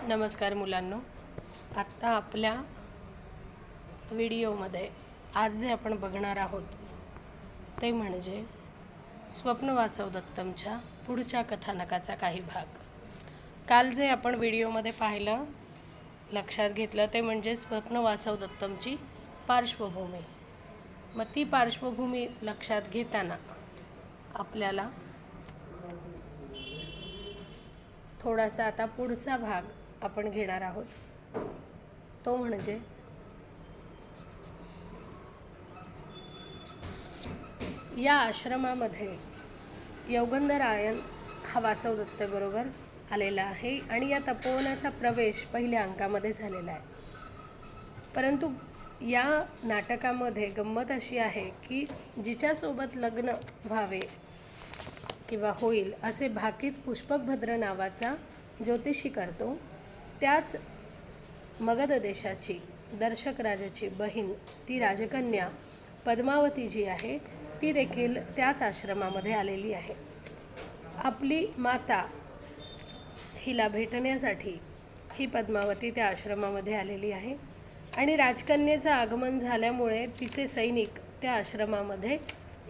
नमस्कार मुलांनो, आत्ता आपल्या व्हिडिओमध्ये आज जे आपण बघणार आहोत ते म्हणजे स्वप्न वासव दत्तमच्या पुढच्या कथानकाचा काही भाग। काल जे आपण व्हिडिओमध्ये पाहिलं, लक्षात घेतलं ते म्हणजे स्वप्न वासव दत्तमची पार्श्वभूमी। मग ती पार्श्वभूमी लक्षात घेताना आपल्याला थोडासा आता पुढचा भाग आपण घेणार आहोत, तो म्हणजे या आश्रमामध्ये योगंधरायण हा वासव दत्त बरोबर आलेला आहे आणि या तपोवनाचा प्रवेश पहिल्या अंकामध्ये झालेला आहे। परंतु या नाटकामध्ये गंमत अशी आहे की जिच्यासोबत लग्न व्हावे किंवा होईल असे भाकीत पुष्पकभद्र नावाचा ज्योतिषी करतो, त्याच मगध देशाची दर्शक राजाची बहीण ती राजकन्या पद्मावती जी आहे ती देखील त्याच आश्रमामध्ये आलेली आहे। आपली माता हिला भेटण्यासाठी ही पद्मावती त्या आश्रमामध्ये आलेली आहे आणि राजकन्येचं आगमन झाल्यामुळे तिचे सैनिक त्या आश्रमामध्ये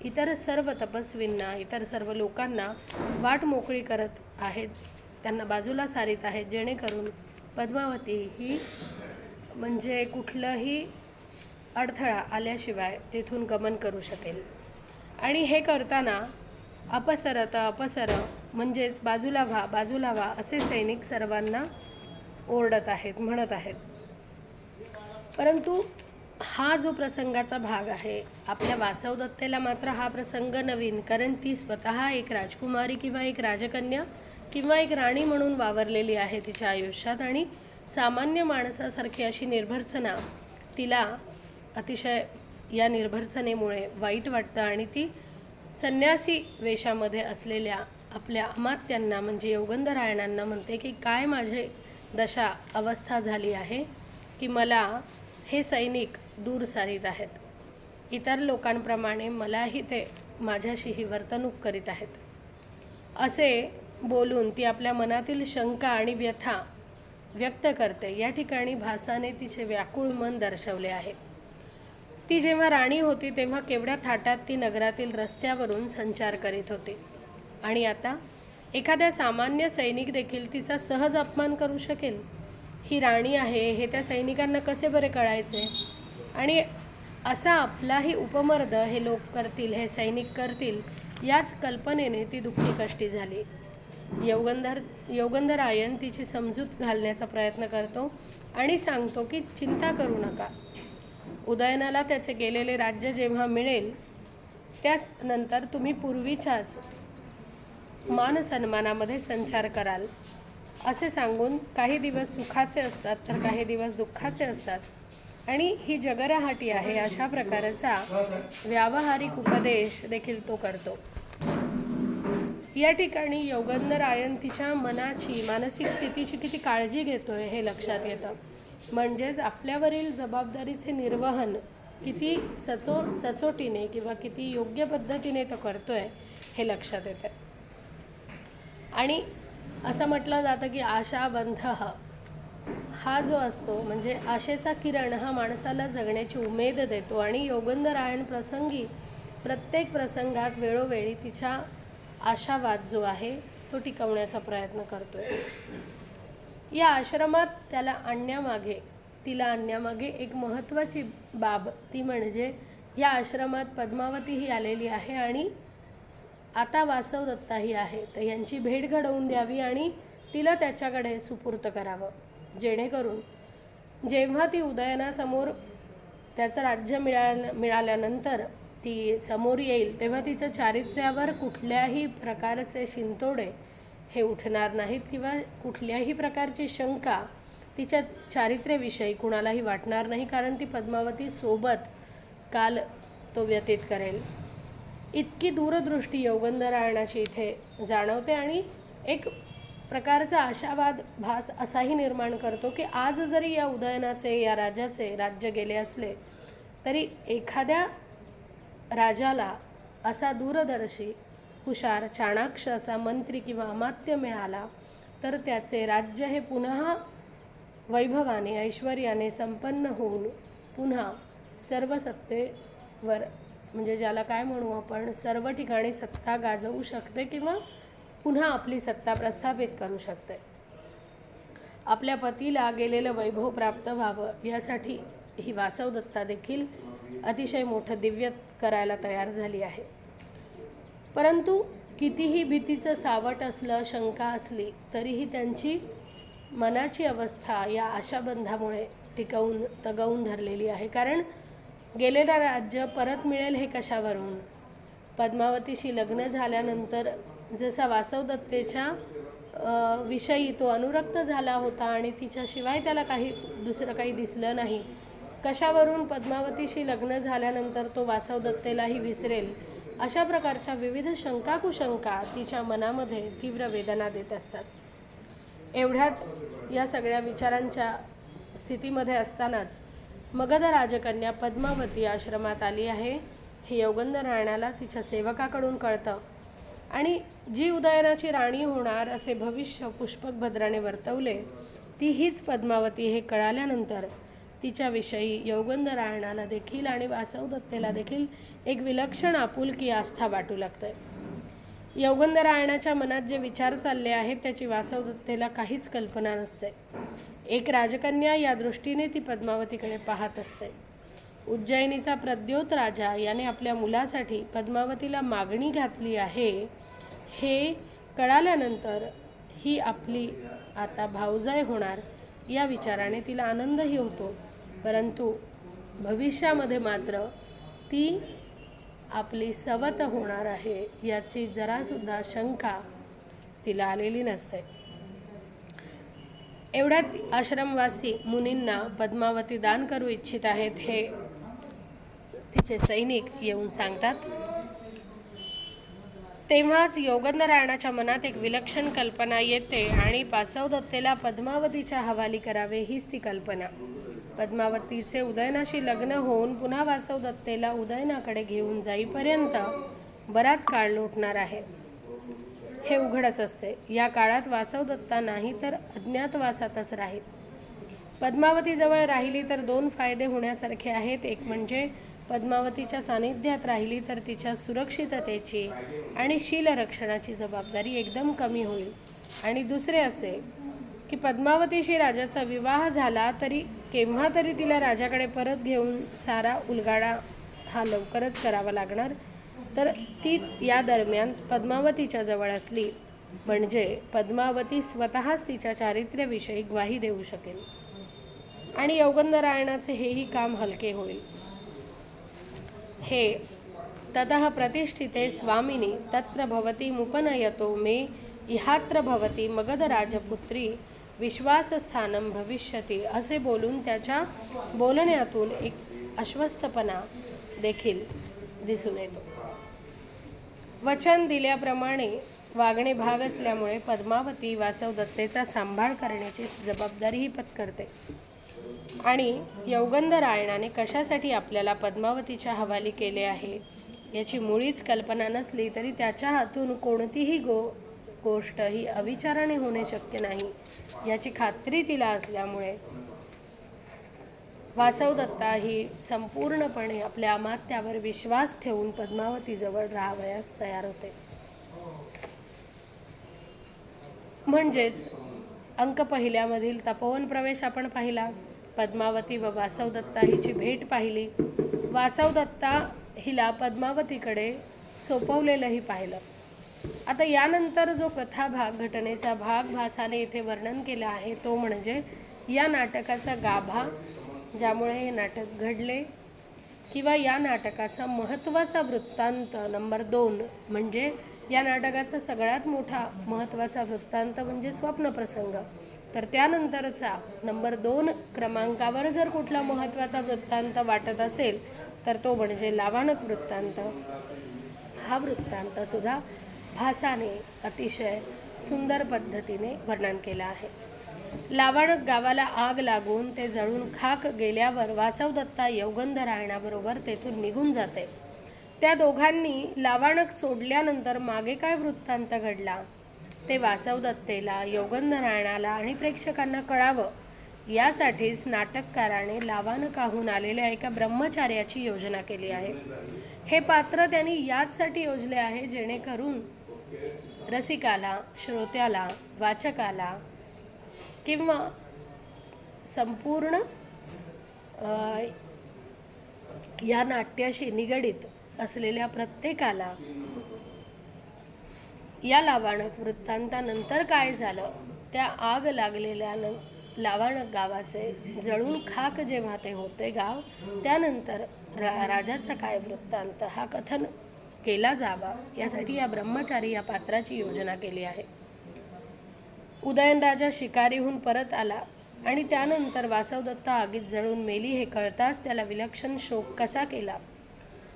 इतर सर्व तपस्वींना, इतर सर्व लोकांना वाट मोकळी करत आहेत, त्यांना बाजूला सारीत आहेत, जेणेकरून पद्मावती ही म्हणजे कुठलाही अडथळा आल्याशिवाय तेथून गमन करू शकेल। आणि हे करताना अपसर म्हणजेच बाजूला व्हा असे सैनिक सर्वांना ओरडत आहेत, म्हणत आहेत। परंतु हा जो प्रसंगाचा भाग आहे, आपल्या वासव दत्तेला मात्र हा प्रसंग नवीन, कारण ती स्वतः एक राजकुमारी किंवा एक राजकन्या किंवा एक राणी म्हणून वावरलेली आहे तिच्या आयुष्यात आणि सामान्य माणसासारखी अशी निर्भर्त्सना तिला अतिशय या निर्भर्त्सनेमुळे वाईट वाटतं आणि ती संन्यासी वेशामध्ये असलेल्या आपल्या अमात्यांना म्हणजे योगंधरायणांना म्हणते की काय माझे दशा अवस्था झाली आहे की मला हे सैनिक दूर सारीत आहेत, इतर लोकांप्रमाणे मलाही ते माझ्याशीही वर्तणूक करीत आहेत, असे बोलून ती आपल्या मनातील शंका आणि व्यथा व्यक्त करते। या ठिकाणी भासाने तिचे व्याकुळ मन दर्शवले आहे। ती जेव्हा राणी होती तेव्हा केवढ्या थाटात ती नगरातील रस्त्यावरून संचार करीत होती आणि आता एखाद्या सामान्य सैनिक देखील तिचा सहज अपमान करू शकेल। ही राणी आहे हे त्या सैनिकांना कसे बरे कळायचे आणि असा आपलाही उपमर्द हे लोक करतील, हे सैनिक करतील, याच कल्पनेने ती दुःखी कष्टी झाली। योगंधरायण तिची समजूत घालण्याचा प्रयत्न करतो आणि सांगतो की चिंता करू नका, उदयनाला त्याचे गेलेले राज्य जेव्हा मिळेल त्यानंतर तुम्ही पूर्वीच्याच मान सन्मानामध्ये संचार कराल, असे सांगून काही दिवस सुखाचे असतात तर काही दिवस दुःखाचे असतात आणि ही जगराहाटी आहे अशा प्रकारचा व्यावहारिक उपदेश देखील तो करतो। या ठिकाणी योगंधरायण तिच्या मनाची, मानसिक स्थितीची किती काळजी घेतोय हे लक्षात येतं, म्हणजेच आपल्यावरील जबाबदारीचे निर्वहन किती सचोटीने किंवा किती योग्य पद्धतीने तो करतोय हे लक्षात येतं। आणि असं म्हटलं जातं की आशाबंधः हा जो असतो म्हणजे आशेचा किरण हा माणसाला जगण्याची उमेद देतो आणि योगंधरायण प्रत्येक प्रसंगात वेळोवेळी तिच्या आशावाद जो आहे तो टिकवण्याचा प्रयत्न करतोय। या आश्रमात तिला आणण्यामागे एक महत्त्वाची बाब ती म्हणजे या आश्रमात पद्मावती ही आलेली आहे आणि आता वासव दत्ताही आहे, तर यांची भेट घडवून द्यावी आणि तिला त्याच्याकडे सुपूर्त करावं, जेणेकरून जेव्हा ती उदयनासमोर त्याचं राज्य मिळाल्यानंतर ती समोर येईल तेव्हा तिच्या चारित्र्यावर कुठल्याही प्रकारचे शिंतोडे हे उठणार नाहीत किंवा कुठल्याही प्रकारची शंका तिच्या चारित्र्याविषयी कुणालाही वाटणार नाही, कारण ती पद्मावती सोबत काल तो व्यतीत करेल। इतकी दूरदृष्टी योगंधरायणाची इथे जाणवते आणि एक प्रकारचा आशावाद भास असाही निर्माण करतो की आज जरी या उदयनाचे, या राजाचे राज्य गेले असले तरी एखाद्या राजाला असा दूरदर्शी, हुशार, चाणाक्ष असा मंत्री किंवा अमात्य मिळाला तर त्याचे राज्य हे पुन्हा वैभवाने ऐश्वर्याने संपन्न होऊन पुन्हा सर्व सत्तेवर, म्हणजे ज्याला काय म्हणू आपण, सर्व ठिकाणी सत्ता गाजवू शकते किंवा पुन्हा आपली सत्ता प्रस्थापित करू शकते. आपल्या पतीला गेलेलं वैभव प्राप्त व्हावं यासाठी ही वासवदत्ता देखील अतिशय मोठं दिव्य करायला तयार झाली आहे. परंतु कितीही भीतीचं सावट असलं, शंका असली, तरीही त्यांची मनाची अवस्था या आशाबंधामुळे तगवून धरलेली आहे. कारण गेलेलं राज्य परत मिळेल हे कशावरून? पद्मावतीशी लग्न झाल्यानंतर जसा वासवदत्तेच्या विषयी तो अनुरक्त झाला होता आणि तिच्याशिवाय त्याला दुसरं काही दिसलं नाही, कशावरून पद्मावतीशी लग्न झाल्यानंतर तो वासवदत्तेलाही विसरेल? अशा प्रकारच्या विविध शंका कुशंका तिच्या मनामध्ये तीव्र वेदना देत असतात. एवढ्यात या सगळ्या विचारांच्या स्थितीमध्ये असतानाच मगध राजकन्या पद्मावती आश्रमात आली आहे. हे यौगंधरायणाला तिच्या सेवकाकडून कळतं आणि जी उदयनाची राणी होणार असे भविष्य पुष्पकभद्राने वर्तवले, ती हीच पद्मावती हे कळाल्यानंतर तिच्याविषयी यौगंधरायणाला देखील आणि वासवदत्तेला देखील एक विलक्षण आपुलकी आस्था वाटू लागते. यौगंधरायणाच्या मनात जे विचार चालले आहेत त्याची वासवदत्तेला काहीच कल्पना नसते. एक राजकन्या या दृष्टीने ती पद्मावतीकडे पाहत असते. उज्जैनीचा प्रद्योत राजा याने आपल्या मुलासाठी पद्मावतीला मागणी घातली आहे हे कळाल्यानंतर ही आपली आता भावजाई होणार या विचाराने तिला आनंदही होतो. परंतु भविष्यामध्ये मात्र ती आपली सवत होणार आहे याची जरासुद्धा शंका तिला आलेली नसते. एवढ्यात आश्रमवासी मुनींना पद्मावती दान करू इच्छित आहेत हे तिचे सैनिक येऊन सांगतात. तेव्हाच यौगंधरायणाच्या मनात एक विलक्षण कल्पना येते आणि वासवदत्तेला पद्मावतीच्या हवाली करावे हीच ती कल्पना. पद्मावतीचे उदयनाशी लग्न होऊन पुन्हा वासवदत्तेला उदयनाकडे घेऊन जाईपर्यंत बराच काळ लोटणार आहे हे उघडच असते. या काळात वासवदत्ता नाही तर अज्ञातवासातच राहील. पद्मावतीजवळ राहिली तर दोन फायदे होण्यासारखे आहेत. एक म्हणजे पद्मावतीच्या सानिध्यात राहिली तर तिच्या सुरक्षिततेची आणि शीलरक्षणाची जबाबदारी एकदम कमी होईल. आणि दुसरे असे की पद्मावतीशी राजाचा विवाह झाला तरी केव्हा तरी तिला राजाकडे परत घेऊन सारा उलगाडा हा लवकरच करावा लागणार. तर ती या दरम्यान पद्मावतीच्या जवळ असली म्हणजे पद्मावती स्वतःच तिच्या चारित्र्याविषयी ग्वाही देऊ शकेल आणि यौगंधरायणाचे हेही काम हलके होईल. हे ततः प्रतिष्ठिते स्वामिनी तत्र भवती मुपनयतो मे इहात्र भवती मगध राजपुत्री विश्वासस्थानम भविष्यती असे बोलून त्याच्या बोलण्यातून एक आश्वस्तपणा देखील दिसून येतो. वचन दिल्याप्रमाणे वागणे भाग असल्यामुळे पद्मावती वासवदत्तेचा सांभाळ करण्याची जबाबदारीही पत्करते. आणि यौगंधरायणाने कशासाठी आपल्याला पद्मावतीच्या हवाली केले आहे याची मुळीच कल्पना नसली तरी त्याच्या हातून कोणतीही गोष्ट ही अविचाराने होणे शक्य नाही याची खात्री तिला असल्यामुळे वासवदत्ता ही संपूर्णपणे आपल्या अमात्यावर विश्वास ठेवून पद्मावतीजवळ राहावयास तयार होते. म्हणजेच अंक पहिल्यामधील तपोवन प्रवेश आपण पाहिला, पद्मावती व वासवदत्ता हिची भेट पाहिली, वासवदत्ता हिला पद्मावतीकडे सोपवलेलंही पाहिलं. आता यानंतर जो कथाभाग, घटनेचा भाग भासाने इथे वर्णन केला आहे तो म्हणजे या नाटकाचा गाभा, ज्यामुळे हे नाटक घडले, किंवा या नाटकाचा महत्त्वाचा वृत्तांत नंबर 2 म्हणजे या नाटकाचा सगळ्यात मोठा महत्त्वाचा वृत्तांत म्हणजे स्वप्नप्रसंग. तर त्यानंतरचा नंबर 2 क्रमांकावर जर कुठला महत्त्वाचा वृत्तांत वाटत असेल तर तो म्हणजे लावाणक वृत्तांत. हा वृत्तांतसुद्धा भासाने अतिशय सुंदर पद्धतीने वर्णन केला आहे. लावाणक गावाला आग लागून ते जळून खाक गेल्यावर वासवदत्ता यौगंधरायणाबरोबर तेथून निघून जाते. त्या दोघांनी लावाणक सोडल्यानंतर मागे काय वृत्तांत घडला ते वासवदत्तेला, यौगंधरायणाला आणि प्रेक्षकांना कळावं यासाठीच नाटककाराने लावानकाहून आलेल्या एका ब्रह्मचार्याची योजना केली आहे. हे पात्र त्यांनी याचसाठी योजले आहे जेणेकरून रसिकाला, श्रोत्याला, वाचकाला किंवा संपूर्ण या नाट्याशी निगडीत असलेल्या प्रत्येकाला या लावाणक वृत्तांतानंतर काय झालं, त्या आग लागलेल्या लावाणक गावाचे जळून खाक जेव्हा ते होते गाव, त्यानंतर राजाचा काय वृत्तांत हा कथन केला जावा यासाठी या ब्रह्मचारी या पात्राची योजना केली आहे. उदयनराजा शिकारीहून परत आला आणि त्यानंतर वासवदत्ता आगीत जळून मेली हे कळताच त्याला विलक्षण शोक कसा केला,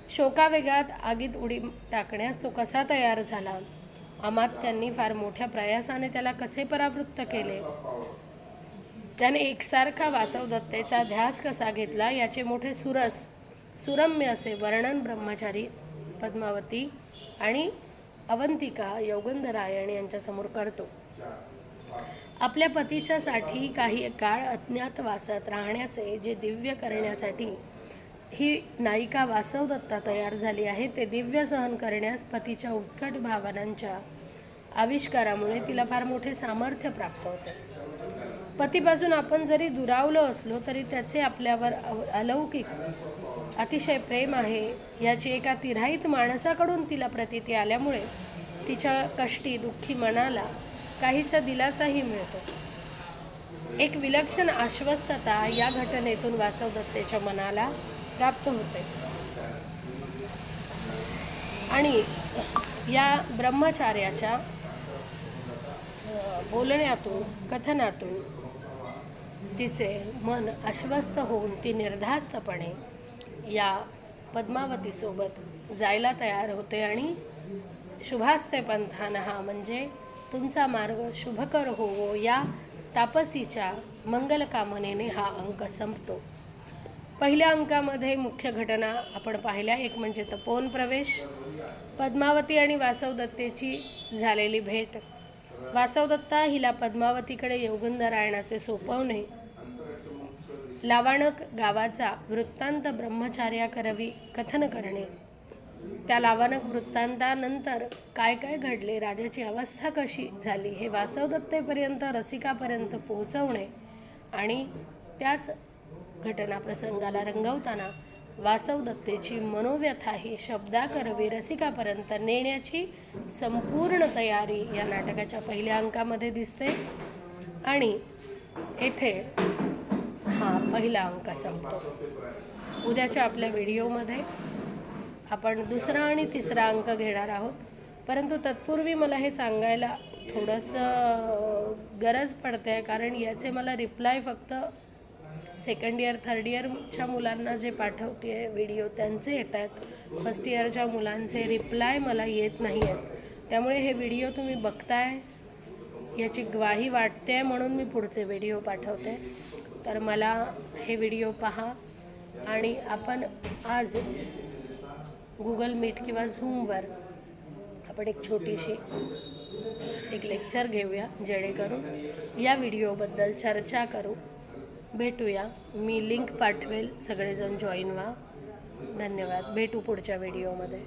शोकावेगात आगीत उडी टाकण्यास तो कसा तयार झाला, अमात्यांनी फार मोठ्या प्रयासाने त्याला कसे परावृत्त केले, त्याने एकसारखा वासवदत्तेचा ध्यास कसा घेतला याचे मोठे सुरम्य असे वर्णन ब्रह्मचारी पद्मावती आणि अवंतिका यौगंधरायण यांच्यासमोर करतो. आपल्या पतीच्यासाठी काही काळ अज्ञातवासात राहण्याचे जे दिव्य करण्यासाठी ही नायिका वासवदत्ता तयार झाली आहे, ते दिव्य सहन करण्यास पतीच्या उत्कट भावनांच्या आविष्कारामुळे तिला फार मोठे सामर्थ्य प्राप्त होते. पतीपासून आपण जरी दुरावलो असलो तरी त्याचे आपल्यावर अलौकिक अतिशय प्रेम आहे याची एका तिराईत माणसाकडून तिला प्रतीती आल्यामुळे तिच्या कष्टी दुःखी मनाला काहीसा दिलासाही मिळतो. एक विलक्षण आश्वस्तता या घटनेतून वासवदत्तेच्या मनाला प्राप्त होते आणि या ब्रह्मचार्याच्या बोलण्यातून, कथनातून तिचे मन आश्वस्त होऊन ती निर्धास्तपणे या पद्मावतीसोबत जायला तयार होते आणि शुभास्ते पंथानहा म्हणजे तुमचा मार्ग शुभकर होवो या तापसीच्या मंगलकामनेने हा अंक संपतो. पहिल्या अंकामध्ये मुख्य घटना आपण पाहिल्या. एक म्हणजे तपोवन प्रवेश, पद्मावती आणि वासवदत्तेची झालेली भेट, वासवदत्ता हिला पद्मावतीकडे यौगंधरायणाचे सोपवणे, लावाणक गावाचा वृत्तांत ब्रह्मचार्याकरवी कथन करणे, त्या लावाणक वृत्तांतानंतर काय काय घडले, राजाची अवस्था कशी झाली हे वासवदत्तेपर्यंत, रसिकापर्यंत पोहोचवणे आणि त्याच घटना प्रसंगाला रंगवताना वासवदत्तेची मनोव्यथा ही शब्दाकरवी रसिकापर्यंत नेण्याची संपूर्ण तयारी या नाटकाच्या पहिल्या अंकामध्ये दिसते आणि येथे हा पहिला अंक संपतो. उद्याच्या आपल्या व्हिडिओमध्ये आपण दुसरा आणि तिसरा अंक घेणार आहोत, परंतु तत्पूर्वी मला हे सांगायला थोडंसं गरज पडते कारण याचे मला रिप्लाय फक्त सेकंड इयर थर्ड इयरच्या मुलांना जे पाठवते आहे व्हिडिओ त्यांचे येत आहेत, फर्स्ट इयरच्या मुलांचे रिप्लाय मला येत नाही आहेत. त्यामुळे हे व्हिडिओ तुम्ही बघताय याची ग्वाही वाटते आहे म्हणून मी पुढचे व्हिडिओ पाठवते. तर मला हे व्हिडिओ पहा आणि आपण आज गुगल मीट किंवा झूमवर आपण एक छोटीशी एक लेक्चर घेऊया जेणेकरून या व्हिडिओबद्दल चर्चा करू. भेटूया, मी लिंक पाठवेल, सगळेजण जॉईन व्हा. धन्यवाद. भेटू पुढच्या व्हिडिओमध्ये.